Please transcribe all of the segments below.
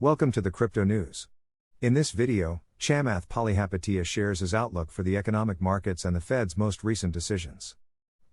Welcome to the Crypto News. In this video, Chamath Palihapitiya shares his outlook for the economic markets and the Fed's most recent decisions.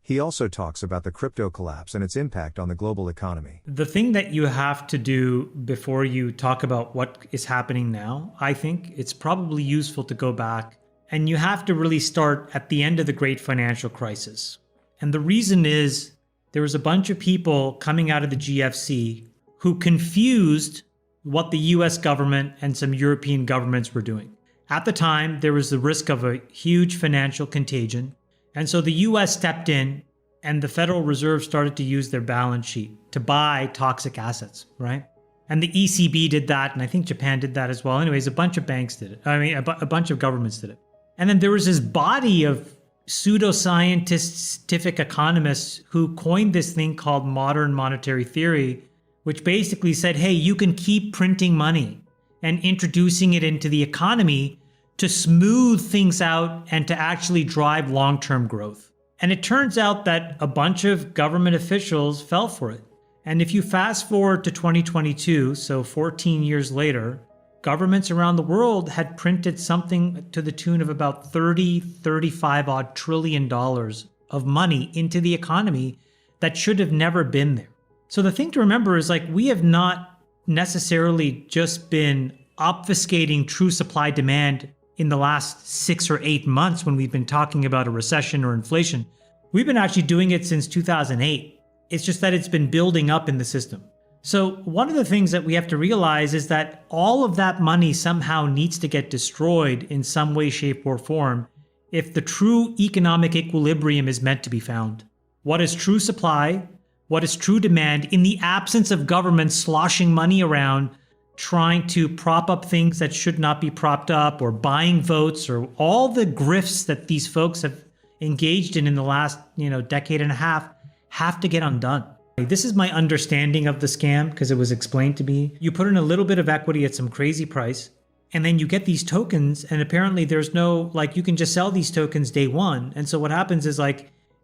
He also talks about the crypto collapse and its impact on the global economy. The thing that you have to do before you talk about what is happening now, I think it's probably useful to go back, and you have to really start at the end of the great financial crisis. And the reason is there was a bunch of people coming out of the GFC who confused what the US government and some European governments were doing. At the time, there was the risk of a huge financial contagion. And so the US stepped in and the Federal Reserve started to use their balance sheet to buy toxic assets, right? And the ECB did that, and I think Japan did that as well. Anyways, a bunch of banks did it. A bunch of governments did it. And then there was this body of pseudoscientific economists who coined this thing called modern monetary theory, which basically said, hey, you can keep printing money and introducing it into the economy to smooth things out and to actually drive long-term growth. And it turns out that a bunch of government officials fell for it. And if you fast forward to 2022, so 14 years later, governments around the world had printed something to the tune of about 35 odd trillion dollars of money into the economy that should have never been there. So the thing to remember is, like, we have not necessarily just been obfuscating true supply demand in the last 6 or 8 months when we've been talking about a recession or inflation. We've been actually doing it since 2008. It's just that it's been building up in the system. So one of the things that we have to realize is that all of that money somehow needs to get destroyed in some way, shape, or form if the true economic equilibrium is meant to be found. What is true supply? What is true demand in the absence of government sloshing money around, trying to prop up things that should not be propped up, or buying votes, or all the grifts that these folks have engaged in the last, decade and a half, have to get undone. This is my understanding of the scam because it was explained to me. You put in a little bit of equity at some crazy price, and then you get these tokens, and apparently there's no, you can just sell these tokens day one. And so what happens is,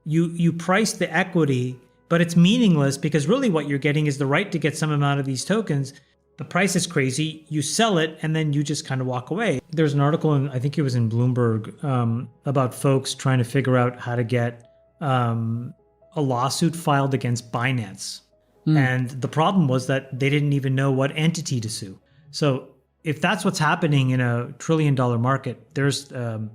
you price the equity, but it's meaningless because really what you're getting is the right to get some amount of these tokens. The price is crazy, you sell it, and then you just kind of walk away. There's an article, I think it was in Bloomberg, about folks trying to figure out how to get a lawsuit filed against Binance. And the problem was that they didn't even know what entity to sue. So if that's what's happening in a $1 trillion market, there's, it's gonna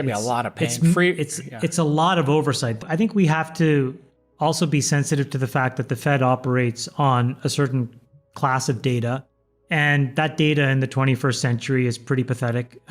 be a lot of pain. It's a lot of oversight. I think we have to also be sensitive to the fact that the Fed operates on a certain class of data, and that data in the 21st century is pretty pathetic.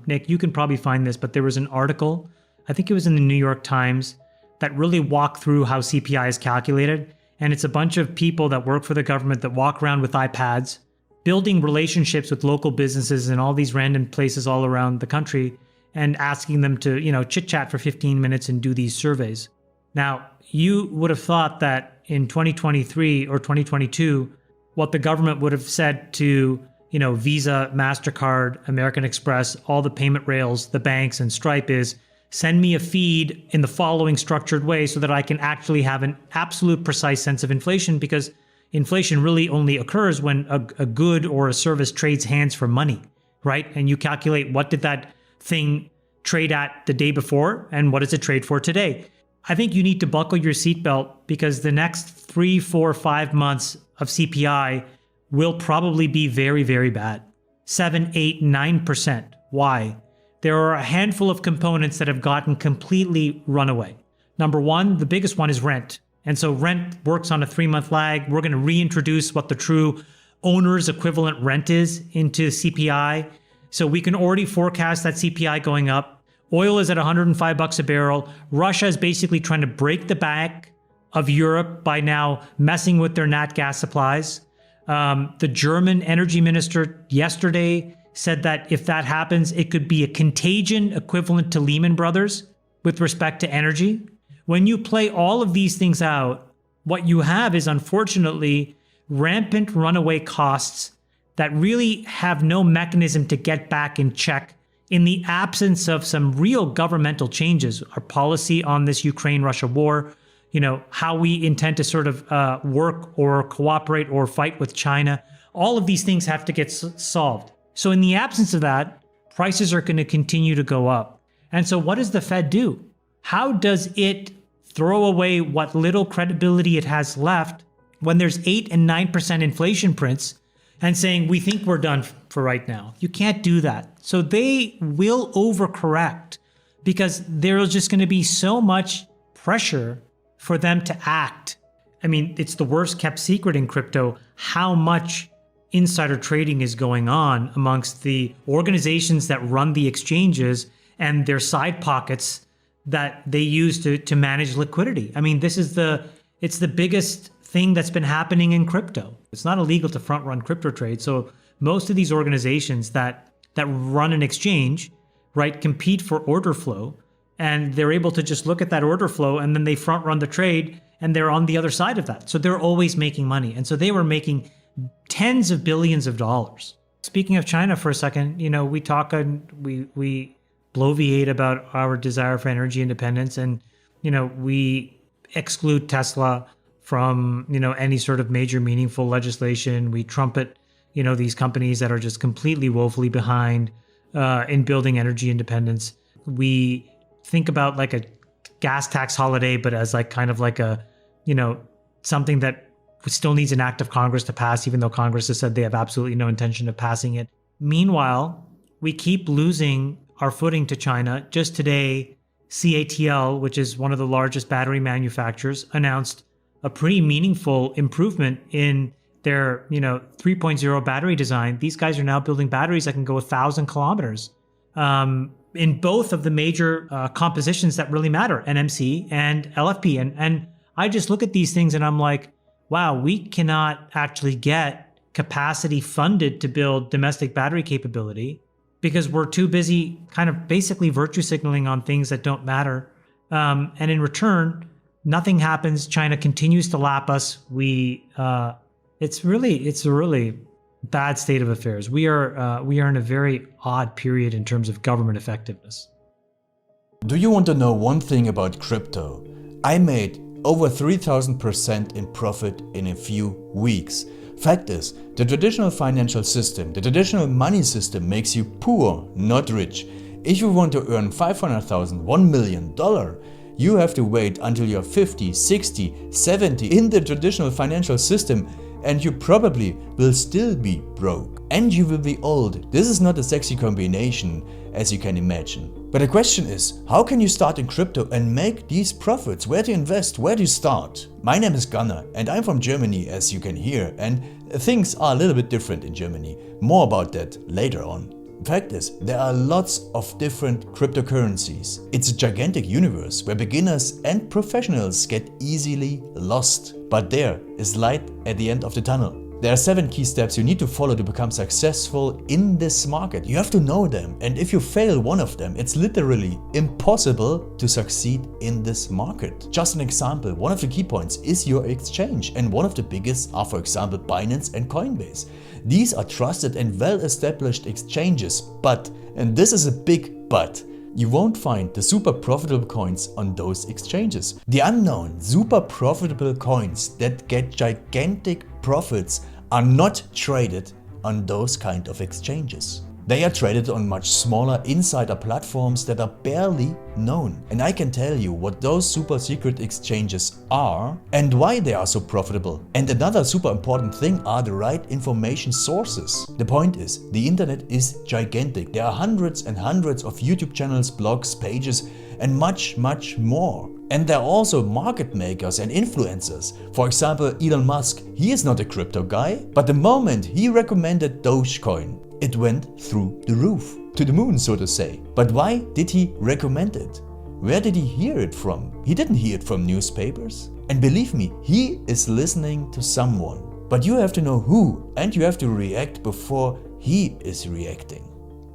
Nick, you can probably find this, but there was an article, I think it was in the New York Times, that really walked through how CPI is calculated. And it's a bunch of people that work for the government that walk around with iPads, building relationships with local businesses in all these random places all around the country, and asking them to, chit-chat for 15 minutes and do these surveys. Now, you would have thought that in 2023 or 2022, what the government would have said to, Visa, MasterCard, American Express, all the payment rails, the banks, and Stripe is, send me a feed in the following structured way so that I can actually have an absolute precise sense of inflation, because inflation really only occurs when a good or a service trades hands for money, right? And you calculate what did that thing trade at the day before and what does it trade for today. I think you need to buckle your seatbelt because the next 3, 4, 5 months of CPI will probably be very, very bad. 7, 8, 9%. Why? There are a handful of components that have gotten completely run away. Number one, the biggest one is rent. And so rent works on a 3-month lag. We're going to reintroduce what the true owner's equivalent rent is into CPI. So we can already forecast that CPI going up. Oil is at $105 a barrel. Russia is basically trying to break the back of Europe by now messing with their nat gas supplies. The German energy minister yesterday said that if that happens, it could be a contagion equivalent to Lehman Brothers with respect to energy. When you play all of these things out, what you have is, unfortunately, rampant runaway costs that really have no mechanism to get back in check in the absence of some real governmental changes. Our policy on this Ukraine-Russia war, how we intend to sort of work or cooperate or fight with China, All of these things have to get solved. So in the absence of that, prices are going to continue to go up. And so what does the Fed do? How does it throw away what little credibility it has left when there's 8 and 9% inflation prints and saying, we think we're done for right now? You can't do that. So they will overcorrect because there's just going to be so much pressure for them to act. I mean, it's the worst kept secret in crypto how much insider trading is going on amongst the organizations that run the exchanges and their side pockets that they use to manage liquidity. I mean, it's the biggest thing that's been happening in crypto. It's not illegal to front run crypto trades. So most of these organizations that run an exchange, right, compete for order flow, and they're able to just look at that order flow and then they front run the trade and they're on the other side of that. So they're always making money. And so they were making tens of billions of dollars. Speaking of China for a second, we talk and we bloviate about our desire for energy independence, and we exclude Tesla from any sort of major meaningful legislation. We trumpet these companies that are just completely woefully behind in building energy independence. We think about like a gas tax holiday, but as like kind of like a something that still needs an act of Congress to pass, even though Congress has said they have absolutely no intention of passing it. Meanwhile, we keep losing our footing to China. Just today, CATL, which is one of the largest battery manufacturers, announced a pretty meaningful improvement in their 3.0 battery design. These guys are now building batteries that can go 1,000 kilometers in both of the major compositions that really matter, NMC and LFP. And I just look at these things and I'm like, wow, we cannot actually get capacity funded to build domestic battery capability because we're too busy kind of basically virtue signaling on things that don't matter. And in return, nothing happens. China continues to lap us. It's a really bad state of affairs. We are in a very odd period in terms of government effectiveness. Do you want to know one thing about crypto? I made over 3,000% in profit in a few weeks. Fact is, the traditional financial system, the traditional money system makes you poor, not rich. If you want to earn $500,000, $1 million, you have to wait until you're 50, 60, 70 in the traditional financial system, and you probably will still be broke. And you will be old. This is not a sexy combination, as you can imagine. But the question is, how can you start in crypto and make these profits? Where to invest? Where to start? My name is Gunnar and I'm from Germany, as you can hear, and things are a little bit different in Germany. More about that later on. Fact is, there are lots of different cryptocurrencies. It's a gigantic universe where beginners and professionals get easily lost. But there is light at the end of the tunnel. There are 7 key steps you need to follow to become successful in this market. You have to know them, and if you fail one of them, it's literally impossible to succeed in this market. Just an example, one of the key points is your exchange, and one of the biggest are, for example, Binance and Coinbase. These are trusted and well-established exchanges, but, and this is a big but, you won't find the super profitable coins on those exchanges. The unknown super profitable coins that get gigantic profits are not traded on those kind of exchanges. They are traded on much smaller insider platforms that are barely known. And I can tell you what those super secret exchanges are and why they are so profitable. And another super important thing are the right information sources. The point is, the internet is gigantic. There are hundreds and hundreds of YouTube channels, blogs, pages, and much more. And there are also market makers and influencers. For example, Elon Musk, he is not a crypto guy, but the moment he recommended Dogecoin, it went through the roof, to the moon, so to say. But why did he recommend it? Where did he hear it from? He didn't hear it from newspapers. And believe me, he is listening to someone. But you have to know who, and you have to react before he is reacting.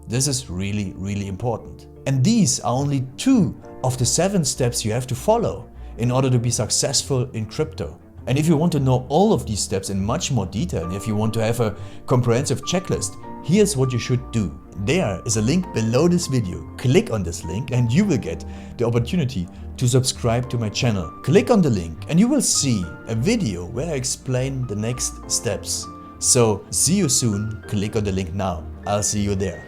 This is really, really important. And these are only 2 of the 7 steps you have to follow in order to be successful in crypto. And if you want to know all of these steps in much more detail, and if you want to have a comprehensive checklist, here's what you should do. There is a link below this video. Click on this link and you will get the opportunity to subscribe to my channel. Click on the link and you will see a video where I explain the next steps. So see you soon, click on the link now. I'll see you there.